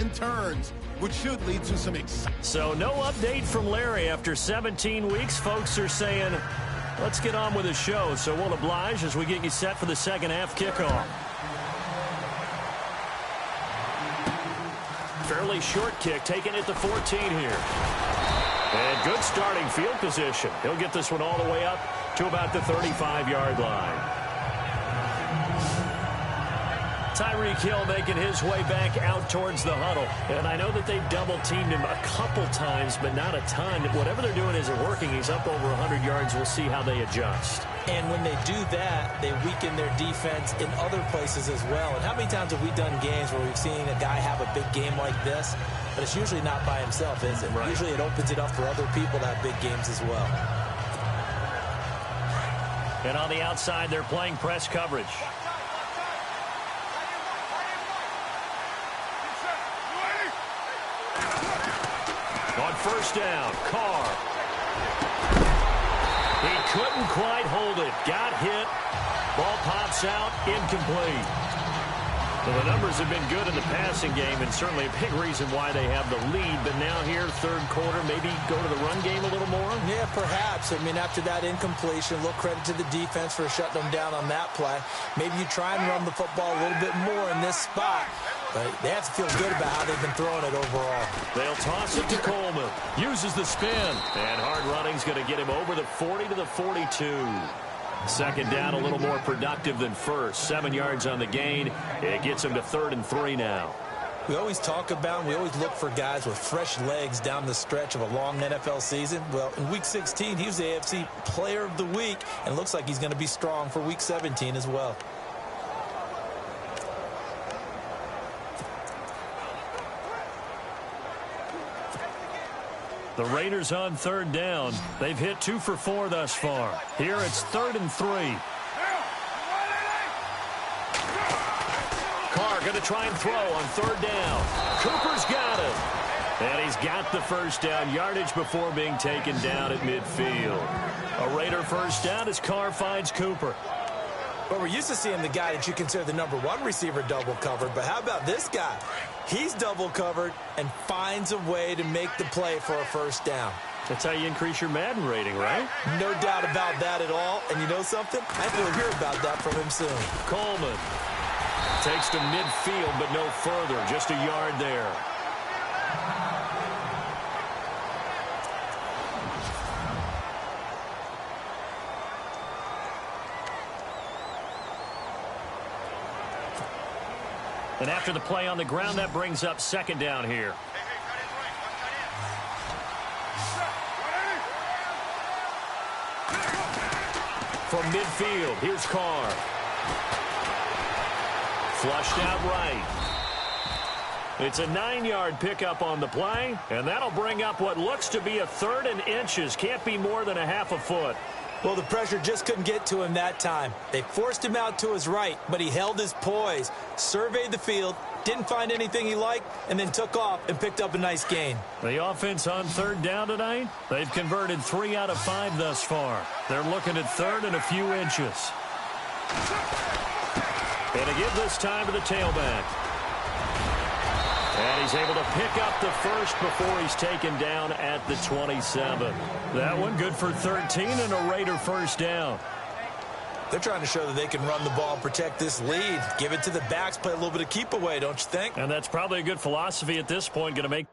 and turns, which should lead to some excitement. So no update from Larry after 17 weeks. Folks are saying, let's get on with the show. So we'll oblige as we get you set for the second half kickoff. Fairly short kick, taken at the 14 here. And good starting field position. He'll get this one all the way up to about the 35-yard line. Tyreek Hill making his way back out towards the huddle. And I know that they've double-teamed him a couple times, but not a ton. Whatever they're doing isn't working. He's up over 100 yards. We'll see how they adjust. And when they do that, they weaken their defense in other places as well. And how many times have we done games where we've seen a guy have a big game like this, but it's usually not by himself, is it? Right. Usually it opens it up for other people to have big games as well. And on the outside, they're playing press coverage. On first down, Carr. He couldn't quite hold it. Got hit. Ball pops out. Incomplete. Well, the numbers have been good in the passing game, and certainly a big reason why they have the lead. But now here, third quarter, maybe go to the run game a little more? Yeah, perhaps. I mean, after that incompletion, a little credit to the defense for shutting them down on that play. Maybe you try and run the football a little bit more in this spot. But they have to feel good about how they've been throwing it overall. They'll toss it to Coleman. Uses the spin. And hard running's going to get him over the 40 to the 42. Second down, a little more productive than first. 7 yards on the gain. It gets him to 3rd and 3 now. We always talk about, we always look for guys with fresh legs down the stretch of a long NFL season. Well, in Week 16, he was the AFC Player of the Week, and it looks like he's going to be strong for Week 17 as well. The Raiders on third down. They've hit 2 for 4 thus far. Here it's 3rd and 3. Carr going to try and throw on third down. Cooper's got it. And he's got the first down yardage before being taken down at midfield. A Raider first down as Carr finds Cooper. But we're used to seeing the guy that you consider the #1 receiver double covered. But how about this guy? He's double covered and finds a way to make the play for a first down. That's how you increase your Madden rating, right? No doubt about that at all. And you know something? I think we'll hear about that from him soon. Coleman takes to midfield, but no further. Just a yard there. And after the play on the ground, that brings up second down here. From midfield, here's Carr. Flushed out right. It's a 9-yard pickup on the play, and that'll bring up what looks to be a 3rd and inches. Can't be more than a half a foot. Well, the pressure just couldn't get to him that time. They forced him out to his right, but he held his poise, surveyed the field, didn't find anything he liked, and then took off and picked up a nice gain. The offense on third down tonight, they've converted 3 out of 5 thus far. They're looking at 3rd and a few inches. And to give this time to the tailback. And he's able to pick up the first before he's taken down at the 27. That one good for 13 and a Raider first down. They're trying to show that they can run the ball and protect this lead. Give it to the backs, play a little bit of keep away, don't you think? And that's probably a good philosophy at this point, going to make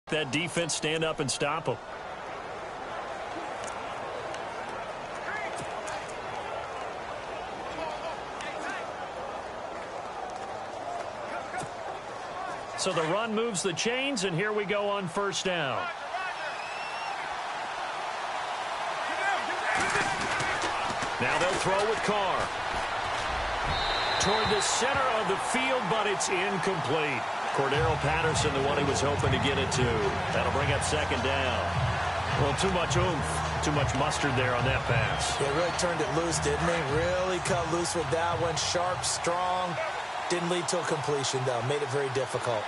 that defense stand up and stop them. So the run moves the chains, and here we go on first down. Now they'll throw with Carr. Toward the center of the field, but it's incomplete. Cordero Patterson, the one he was hoping to get it to. That'll bring up second down. Well, too much oomph. Too much mustard there on that pass. They really turned it loose, didn't they? Really cut loose with that one. Sharp, strong. Didn't lead to a completion, though. Made it very difficult.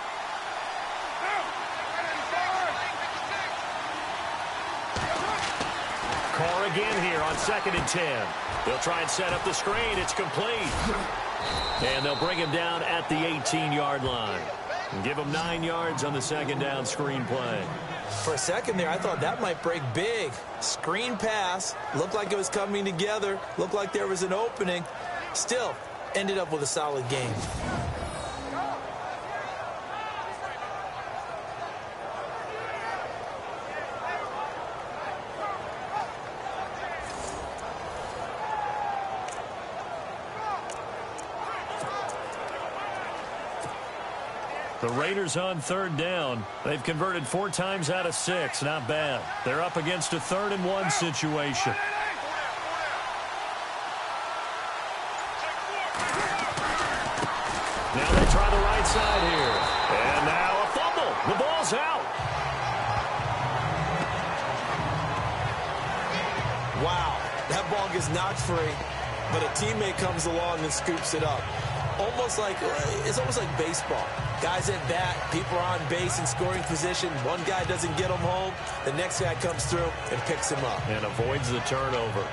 Carr again here on 2nd and 10. They'll try and set up the screen. It's complete. And they'll bring him down at the 18-yard line. And give him 9 yards on the 2nd down screen play. For a second there, I thought that might break big. Screen pass. Looked like it was coming together. Looked like there was an opening. Still, ended up with a solid game. The Raiders on 3rd down. They've converted 4 times out of 6. Not bad. They're up against a 3rd and 1 situation. Now they try the right side here. And now a fumble. The ball's out. Wow, that ball gets knocked free, but a teammate comes along and scoops it up. It's almost like baseball. Guys at bat, people are on base in scoring position. One guy doesn't get him home. The next guy comes through and picks him up. And avoids the turnover.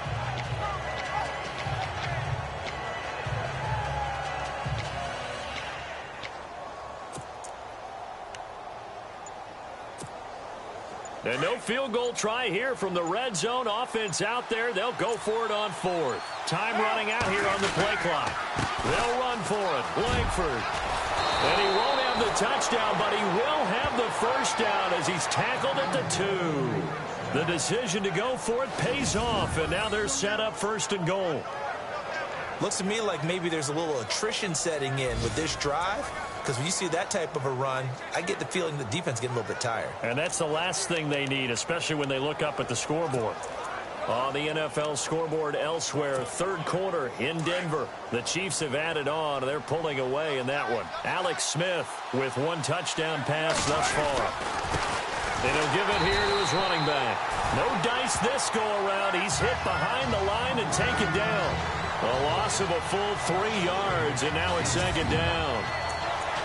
And no field goal try here from the red zone offense out there. They'll go for it on 4th. Time running out here on the play clock. They'll run for it. Langford. And he won't have the touchdown, but he will have the first down as he's tackled at the 2. The decision to go for it pays off, and now they're set up 1st and goal. Looks to me like maybe there's a little attrition setting in with this drive. Because when you see that type of a run, I get the feeling the defense getting a little bit tired. And that's the last thing they need, especially when they look up at the scoreboard. On the NFL scoreboard elsewhere, 3rd quarter in Denver. The Chiefs have added on. They're pulling away in that one. Alex Smith with 1 touchdown pass thus far. And he'll give it here to his running back. No dice this go-around. He's hit behind the line and taken down. A loss of a full 3 yards, and now it's 2nd down.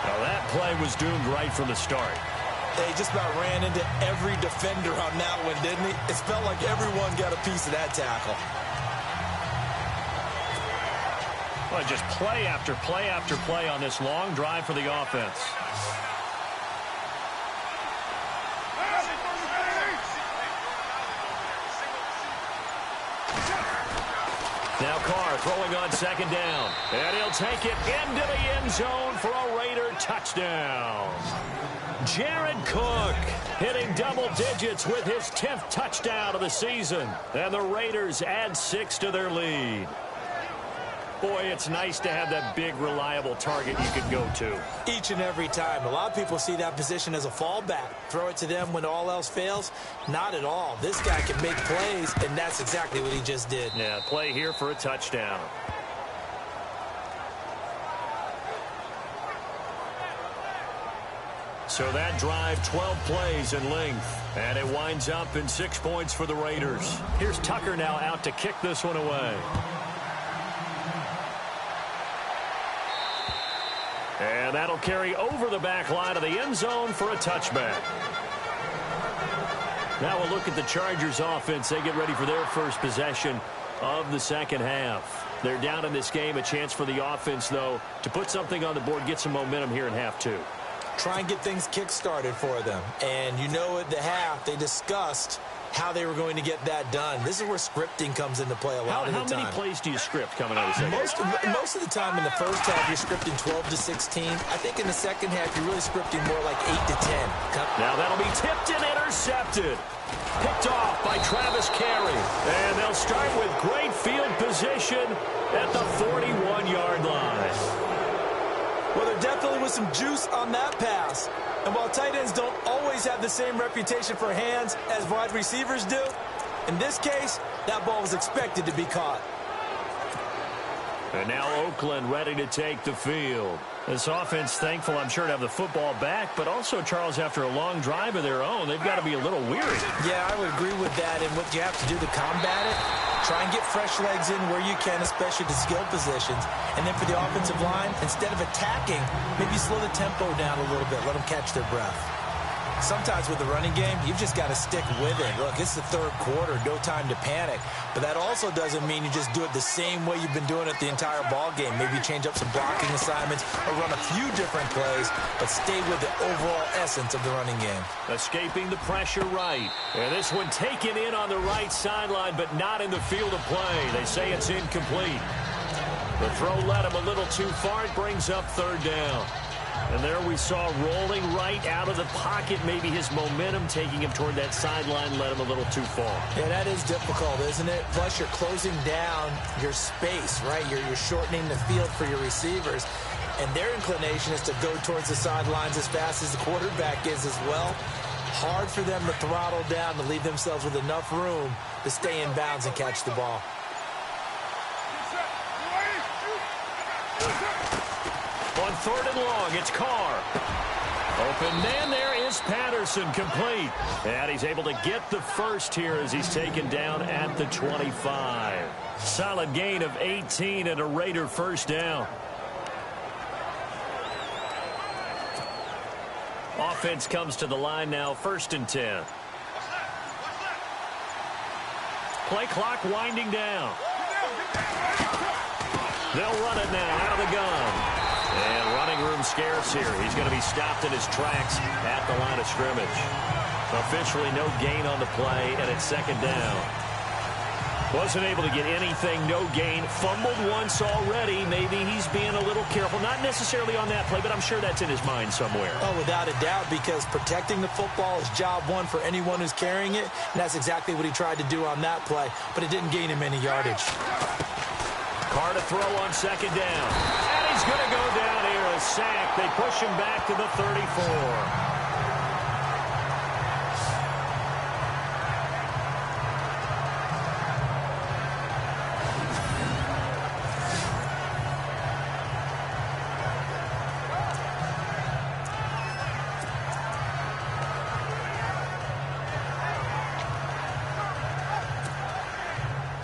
Now that play was doomed right from the start. They just about ran into every defender on that one, didn't he? It felt like everyone got a piece of that tackle. Well, just play after play after play on this long drive for the offense. Now Carr throwing on 2nd down. And he'll take it into the end zone for a Raider touchdown. Jared Cook hitting double digits with his 10th touchdown of the season. And the Raiders add 6 to their lead. Boy, it's nice to have that big, reliable target you can go to. Each and every time. A lot of people see that position as a fallback. Throw it to them when all else fails. Not at all. This guy can make plays, and that's exactly what he just did. Yeah, play here for a touchdown. So that drive, 12 plays in length. And it winds up in 6 points for the Raiders. Here's Tucker now out to kick this one away. And that'll carry over the back line of the end zone for a touchback. Now we'll look at the Chargers offense. They get ready for their first possession of the 2nd half. They're down in this game. A chance for the offense, though, to put something on the board, get some momentum here in half 2. Try and get things kick-started for them. And you know at the half, they discussed how they were going to get that done. This is where scripting comes into play a lot of the time. How many plays do you script coming out of the second? Most of the time in the first half, you're scripting 12 to 16. I think in the second half, you're really scripting more like 8 to 10. Now that'll be tipped and intercepted. Picked off by Travis Carey. And they'll start with great field position at the 41-yard line. Well, there definitely was some juice on that pass. And while tight ends don't always have the same reputation for hands as wide receivers do, in this case, that ball was expected to be caught. And now Oakland ready to take the field. This offense thankful, I'm sure, to have the football back, but also, Charles, after a long drive of their own, they've got to be a little weary. Yeah, I would agree with that. And what you have to do to combat it, try and get fresh legs in where you can, especially to skill positions. And then for the offensive line, instead of attacking, maybe slow the tempo down a little bit. Let them catch their breath. Sometimes with the running game, you've just got to stick with it. Look, it's the third quarter, no time to panic. But that also doesn't mean you just do it the same way you've been doing it the entire ball game. Maybe change up some blocking assignments or run a few different plays, but stay with the overall essence of the running game. Escaping the pressure right. And this one taken in on the right sideline, but not in the field of play. They say it's incomplete. The throw led him a little too far. It brings up third down. And there we saw rolling right out of the pocket. Maybe his momentum taking him toward that sideline led him a little too far. Yeah, that is difficult, isn't it? Plus, you're closing down your space, right? You're shortening the field for your receivers. And their inclination is to go towards the sidelines as fast as the quarterback is as well. Hard for them to throttle down to leave themselves with enough room to stay in bounds and catch the ball. On third and long, it's Carr. Open man, there is Patterson, complete. And he's able to get the first here as he's taken down at the 25. Solid gain of 18 and a Raider first down. Offense comes to the line now, 1st and 10. Play clock winding down. They'll run it now out of the gun. And running room scarce here. He's going to be stopped in his tracks at the line of scrimmage. Officially no gain on the play, and it's 2nd down. Wasn't able to get anything, no gain. Fumbled once already. Maybe he's being a little careful. Not necessarily on that play, but I'm sure that's in his mind somewhere. Oh, without a doubt, because protecting the football is job one for anyone who's carrying it. And that's exactly what he tried to do on that play, but it didn't gain him any yardage. Carr to throw on 2nd down. And he's going to go down here, a sack. They push him back to the 34.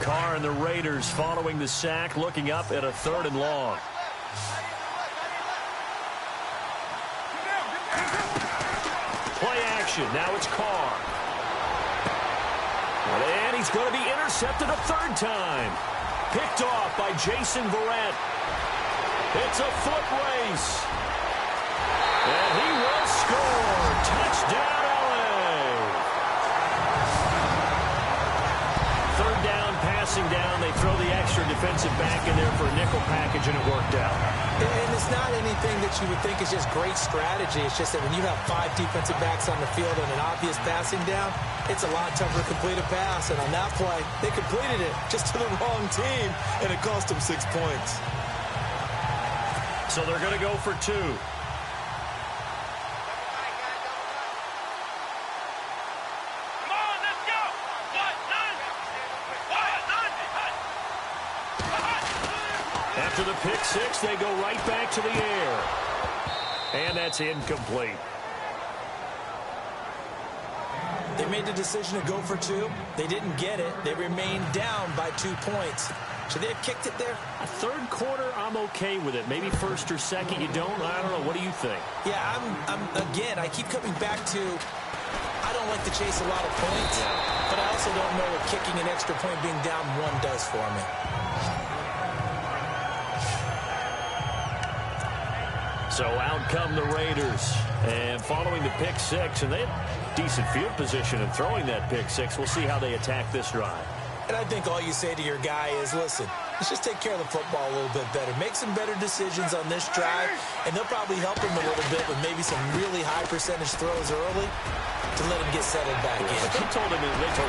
Carr and the Raiders following the sack, looking up at a 3rd and long. Play action. Now it's Carr. And he's going to be intercepted a 3rd time. Picked off by Jason Verrett. It's a foot race. And he will score. Touchdown, LA. 3rd down, passing down. They throw the extra defensive back in there for a nickel package, and it worked out. And it's not anything that you would think is just great strategy. It's just that when you have 5 defensive backs on the field and an obvious passing down, it's a lot tougher to complete a pass. And on that play, they completed it just to the wrong team, and it cost them 6 points. So they're going to go for 2. After the pick 6, they go right back to the air. And that's incomplete. They made the decision to go for 2. They didn't get it. They remained down by 2 points. Should they have kicked it there? A 3rd quarter, I'm okay with it. Maybe 1st or 2nd, you don't? I don't know. What do you think? Yeah, again, I keep coming back to I don't like to chase a lot of points, but I also don't know what kicking an extra point being down 1 does for me. So out come the Raiders. And following the pick 6, and they had decent field position in throwing that pick 6. We'll see how they attack this drive. And I think all you say to your guy is, listen, let's just take care of the football a little bit better. Make some better decisions on this drive, and they'll probably help him a little bit with maybe some really high percentage throws early to let him get settled back in. But they told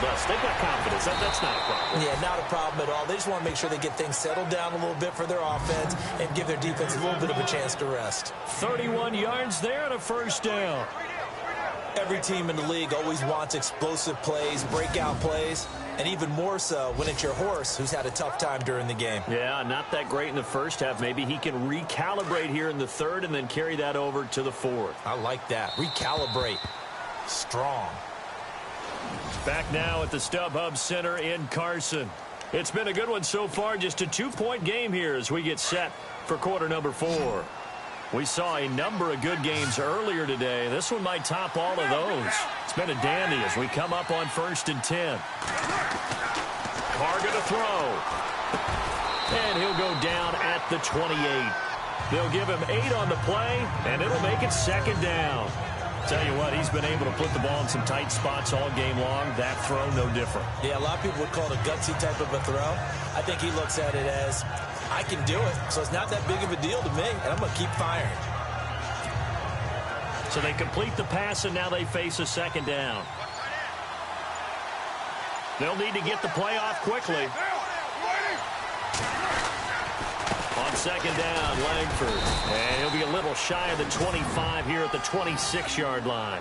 us, they've got confidence. That's not a problem. Yeah, not a problem at all. They just want to make sure they get things settled down a little bit for their offense and give their defense a little bit of a chance to rest. 31 yards there and a 1st down. Every team in the league always wants explosive plays, breakout plays, and even more so when it's your horse who's had a tough time during the game. Yeah, not that great in the first half. Maybe he can recalibrate here in the third and then carry that over to the fourth. I like that. Recalibrate. Strong. Back now at the StubHub Center in Carson. It's been a good one so far. Just a 2-point game here as we get set for quarter number 4. We saw a number of good games earlier today. This one might top all of those. It's been a dandy as we come up on 1st and 10. Carr gonna throw. And he'll go down at the 28. They'll give him 8 on the play, and it'll make it 2nd down. Tell you what, he's been able to put the ball in some tight spots all game long. That throw, no different. Yeah, a lot of people would call it a gutsy type of a throw. I think he looks at it as, I can do it, so it's not that big of a deal to me, and I'm going to keep firing. So they complete the pass, and now they face a 2nd down. They'll need to get the play off quickly. On 2nd down, Langford. And he'll be a little shy of the 25 here at the 26-yard line.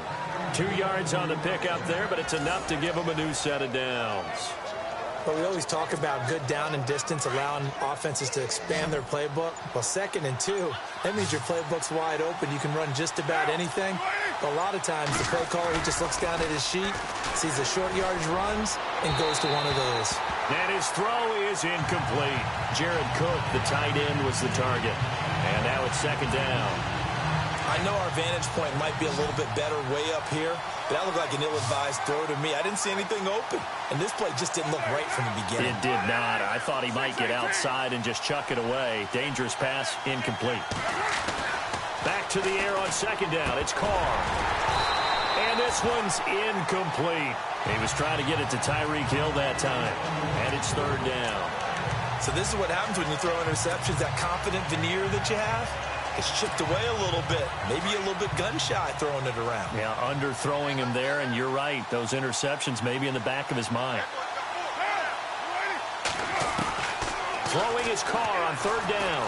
2 yards on the pickup there, but it's enough to give him a new set of downs. Well, we always talk about good down and distance, allowing offenses to expand their playbook. Well, 2nd and 2, that means your playbook's wide open. You can run just about anything. But a lot of times, the play caller, he just looks down at his sheet, sees the short yardage runs, and goes to one of those. And his throw is incomplete. Jared Cook, the tight end, was the target. And now it's 2nd down. I know our vantage point might be a little bit better way up here, but that looked like an ill-advised throw to me. I didn't see anything open, and this play just didn't look right from the beginning. It did not. I thought he might get outside and just chuck it away. Dangerous pass, incomplete. Back to the air on 2nd down. It's Carr. And this one's incomplete. He was trying to get it to Tyreek Hill that time. And it's 3rd down. So this is what happens when you throw interceptions. That confident veneer that you have, it's chipped away a little bit. Maybe a little bit gun-shy throwing it around. Yeah, underthrowing him there, and you're right. Those interceptions may be in the back of his mind. Throwing his Carr on 3rd down.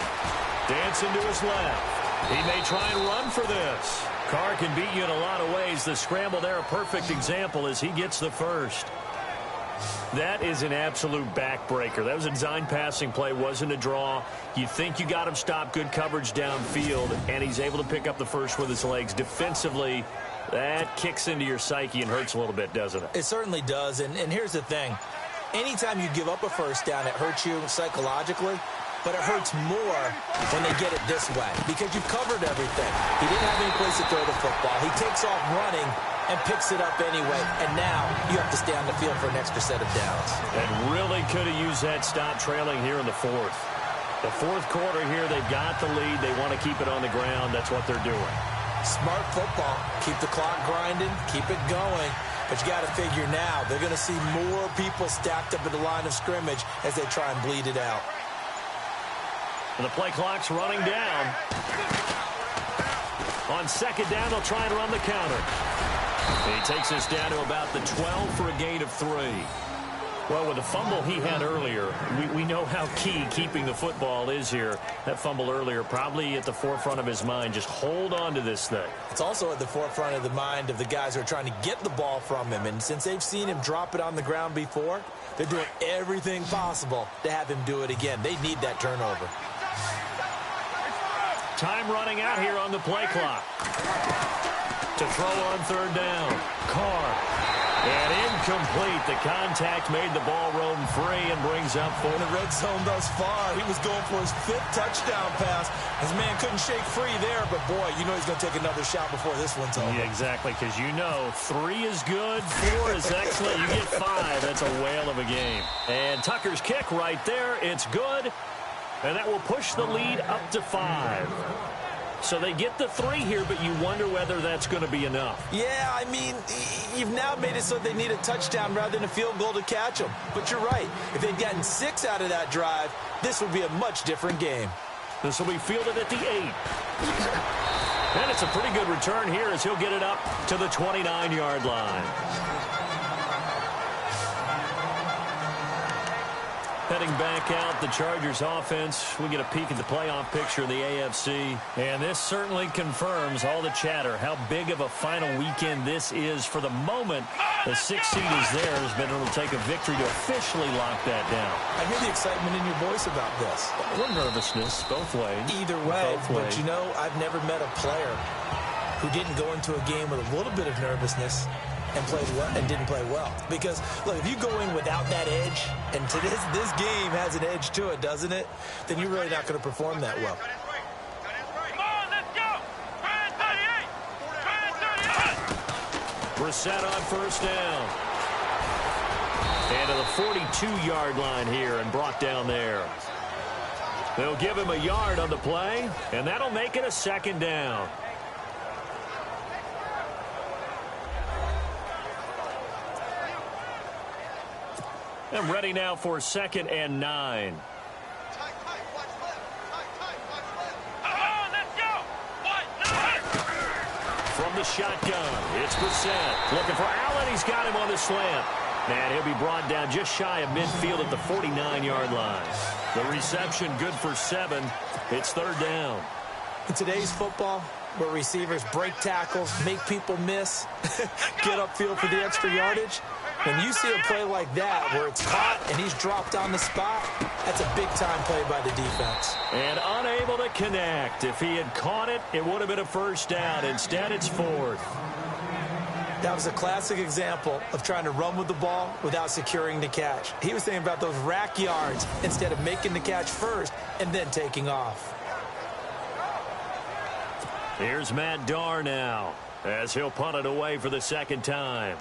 Dancing to his left. He may try and run for this. Carr can beat you in a lot of ways. The scramble there, a perfect example as he gets the first. That is an absolute backbreaker. That was a design passing play, wasn't a draw. You think you got him stopped, good coverage downfield, and he's able to pick up the first with his legs. Defensively, that kicks into your psyche and hurts a little bit, doesn't it? It certainly does, and here's the thing. Anytime you give up a 1st down, it hurts you psychologically. But it hurts more when they get it this way because you've covered everything. He didn't have any place to throw the football. He takes off running and picks it up anyway. And now you have to stay on the field for an extra set of downs. And really could have used that stop trailing here in the 4th. The 4th quarter here, they've got the lead. They want to keep it on the ground. That's what they're doing. Smart football. Keep the clock grinding. Keep it going. But you got to figure now they're going to see more people stacked up at the line of scrimmage as they try and bleed it out. And the play clock's running down. On 2nd down, they'll try and run the counter. And he takes us down to about the 12 for a gain of 3. Well, with the fumble he had earlier, we know how key keeping the football is here. That fumble earlier probably at the forefront of his mind. Just hold on to this thing. It's also at the forefront of the mind of the guys who are trying to get the ball from him. And since they've seen him drop it on the ground before, they're doing everything possible to have him do it again. They need that turnover. Time running out here on the play clock. To throw on 3rd down. Carr. And incomplete. The contact made the ball roam free and brings up 4. In the red zone thus far, he was going for his 5th touchdown pass. His man couldn't shake free there, but boy, you know he's going to take another shot before this one's over. Yeah, exactly, because you know 3 is good, 4 is excellent. You get 5. That's a whale of a game. And Tucker's kick right there. It's good. And that will push the lead up to 5. So they get the 3 here, but you wonder whether that's going to be enough. Yeah, I mean, you've now made it so they need a touchdown rather than a field goal to catch them. But you're right. If they'd gotten 6 out of that drive, this would be a much different game. This will be fielded at the 8. And it's a pretty good return here as he'll get it up to the 29-yard line. Heading back out, the Chargers offense. We get a peek at the playoff picture of the AFC. And this certainly confirms all the chatter, how big of a final weekend this is. For the moment, the 6th seed is theirs, but it'll take a victory to officially lock that down. I hear the excitement in your voice about this. A little nervousness, both ways. Either way, but you know, I've never met a player who didn't go into a game with a little bit of nervousness and played well and didn't play well. Because look, if you go in without that edge, and to this game has an edge to it, doesn't it? Then you're really not going to perform that well. Brissett on first down. And to the 42-yard line here and brought down there. They'll give him a yard on the play, and that'll make it a 2nd down. And ready now for 2nd and 9. From the shotgun, it's Brissett. Looking for Allen. He's got him on the slant. And he'll be brought down just shy of midfield at the 49-yard line. The reception good for 7. It's 3rd down. In today's football, where receivers break tackles, make people miss, get upfield for the extra yardage, when you see a play like that where it's caught and he's dropped on the spot, that's a big-time play by the defense. And unable to connect. If he had caught it, it would have been a 1st down. Instead, it's 4th. That was a classic example of trying to run with the ball without securing the catch. He was thinking about those rack yards instead of making the catch first and then taking off. Here's Matt Darr now as he'll punt it away for the 2nd time.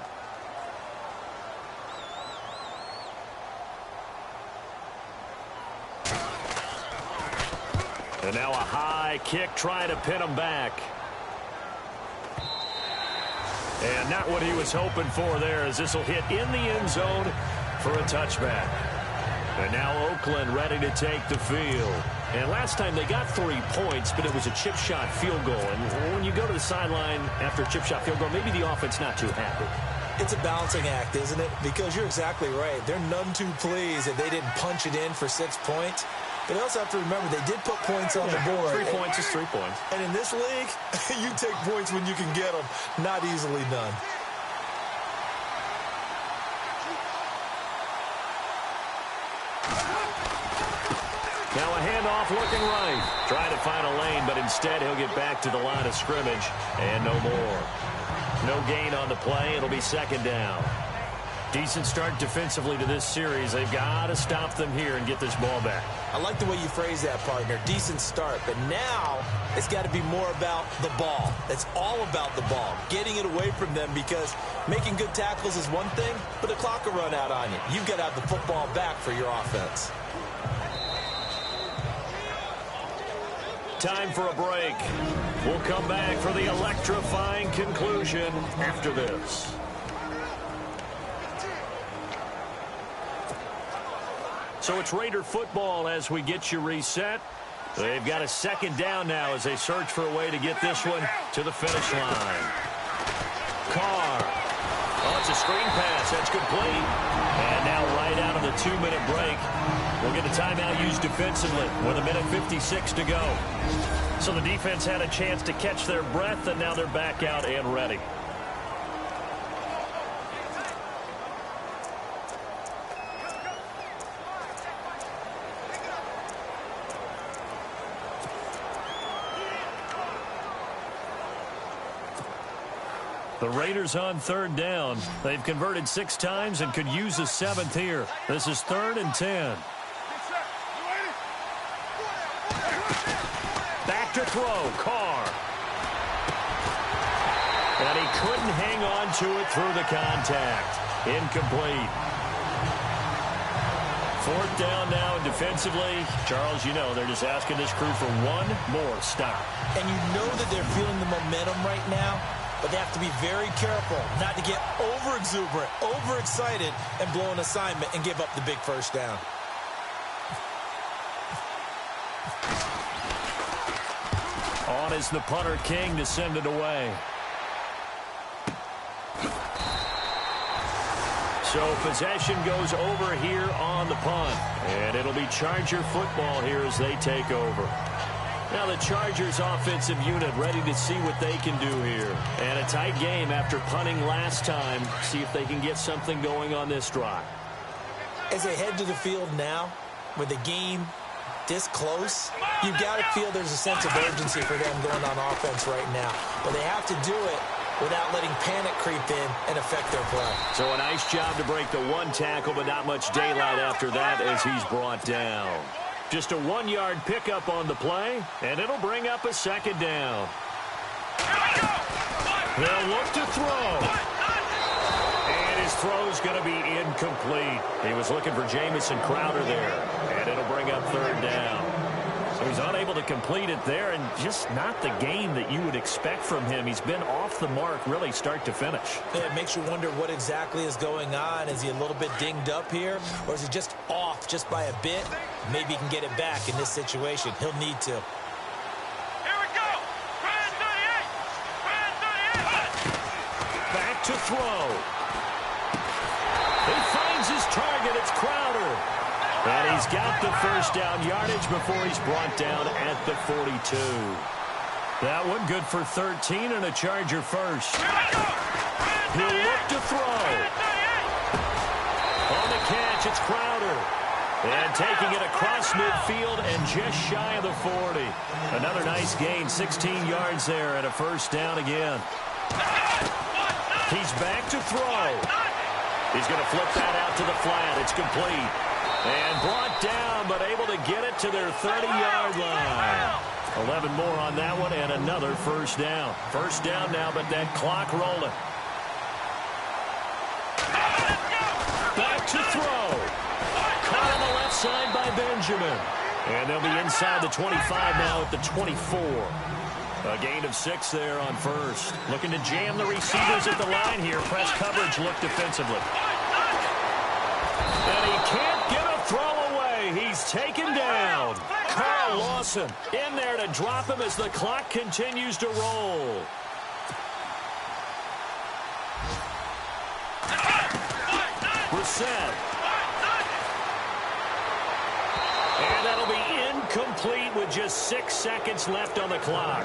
And now a high kick trying to pin him back. And not what he was hoping for there, as this will hit in the end zone for a touchback. And now Oakland ready to take the field. And last time they got 3 points, but it was a chip shot field goal. And when you go to the sideline after a chip shot field goal, maybe the offense not too happy. It's a balancing act, isn't it? Because you're exactly right. They're none too pleased that they didn't punch it in for 6 points. But you also have to remember they did put points on the board. 3 points is 3 points. And in this league, you take points when you can get them. Not easily done. Now a handoff looking right. Trying to find a lane, but instead he'll get back to the line of scrimmage. And no more. No gain on the play. It'll be 2nd down. Decent start defensively to this series. They've got to stop them here and get this ball back. I like the way you phrase that, partner. Decent start. But now it's got to be more about the ball. It's all about the ball. Getting it away from them, because making good tackles is one thing, but the clock will run out on you. You've got to have the football back for your offense. Time for a break. We'll come back for the electrifying conclusion after this. So it's Raider football as we get you reset. They've got a 2nd down now as they search for a way to get this one to the finish line. Carr. Oh, it's a screen pass. That's complete. And now right out of the 2-minute break, we'll get a timeout used defensively with 1:56 to go. So the defense had a chance to catch their breath, and now they're back out and ready. The Raiders on 3rd down. They've converted 6 times and could use a 7th here. This is 3rd and 10. Back to throw. Carr. And he couldn't hang on to it through the contact. Incomplete. 4th down now defensively. Charles, you know, they're just asking this crew for one more stop. And you know that they're feeling the momentum right now, but they have to be very careful not to get over-exuberant, overexcited, and blow an assignment and give up the big 1st down. On is the punter King to send it away. So possession goes over here on the punt. And it'll be Charger football here as they take over. Now the Chargers offensive unit ready to see what they can do here. And a tight game after punting last time. See if they can get something going on this drive. As they head to the field now, with the game this close, you've got to feel there's a sense of urgency for them going on offense right now. But they have to do it without letting panic creep in and affect their play. So a nice job to break the one tackle, but not much daylight after that as he's brought down. Just a 1-yard pickup on the play, and it'll bring up a second down. They'll look to throw. And his throw's going to be incomplete. He was looking for Jamison Crowder there, and it'll bring up third down. So he's unable to complete it there, and just not the game that you would expect from him. He's been off the mark really start to finish. Yeah, it makes you wonder what exactly is going on. Is he a little bit dinged up here, or is he just off just by a bit? Maybe he can get it back in this situation. He'll need to. Here we go. Brand 38. Back to throw. He finds his target. It's Crowder. And he's got the first down yardage before he's brought down at the 42. That one good for 13 and a Charger first. He'll look to throw. On the catch, it's Crowder. And taking it across midfield and just shy of the 40. Another nice gain, 16 yards there and a first down again. He's back to throw. He's going to flip that out to the flat. It's complete. And brought down, but able to get it to their 30-yard line. 11 more on that one, and another first down. First down now, but that clock rolling. Back to throw. Caught on the left side by Benjamin. And they'll be inside the 25 now at the 24. A gain of 6 there on first. Looking to jam the receivers at the line here. Press coverage look defensively. And he can't get a throw away. He's taken down. Carl Lawson in there to drop him as the clock continues to roll. Reset. And that'll be incomplete with just 6 seconds left on the clock.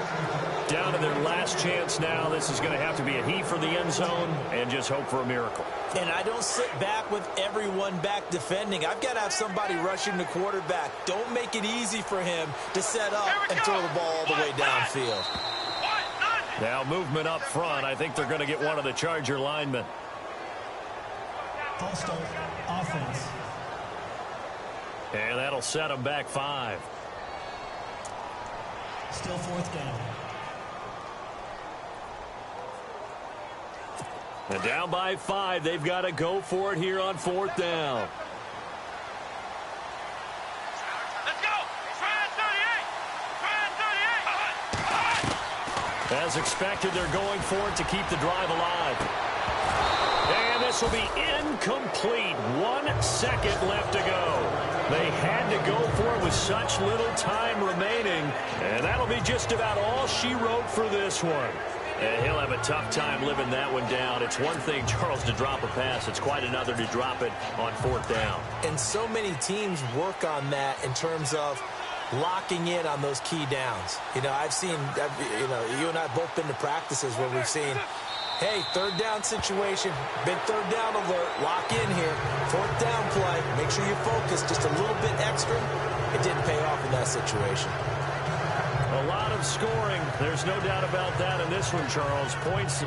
Down to their last chance now. This is going to have to be a heave for the end zone and just hope for a miracle. And I don't sit back with everyone back defending. I've got to have somebody rushing the quarterback. Don't make it easy for him to set up and throw the ball all the way downfield. Now movement up front. I think they're going to get one of the Charger linemen. False start, offense. And that'll set them back 5. Still fourth down. And down by 5. They've got to go for it here on fourth down. Let's go. Brand 38. As expected, they're going for it to keep the drive alive. And this will be incomplete. 1 second left to go. They had to go for it with such little time remaining. And that'll be just about all she wrote for this one. And he'll have a tough time living that one down. It's one thing, Charles, to drop a pass. It's quite another to drop it on fourth down. And so many teams work on that in terms of locking in on those key downs. You know, I've seen, you and I have both been to practices where we've seen, hey, third down situation, big third down alert, lock in here, fourth down play, make sure you focus just a little bit extra. It didn't pay off in that situation. A lot of scoring. There's no doubt about that in this one, Charles. Points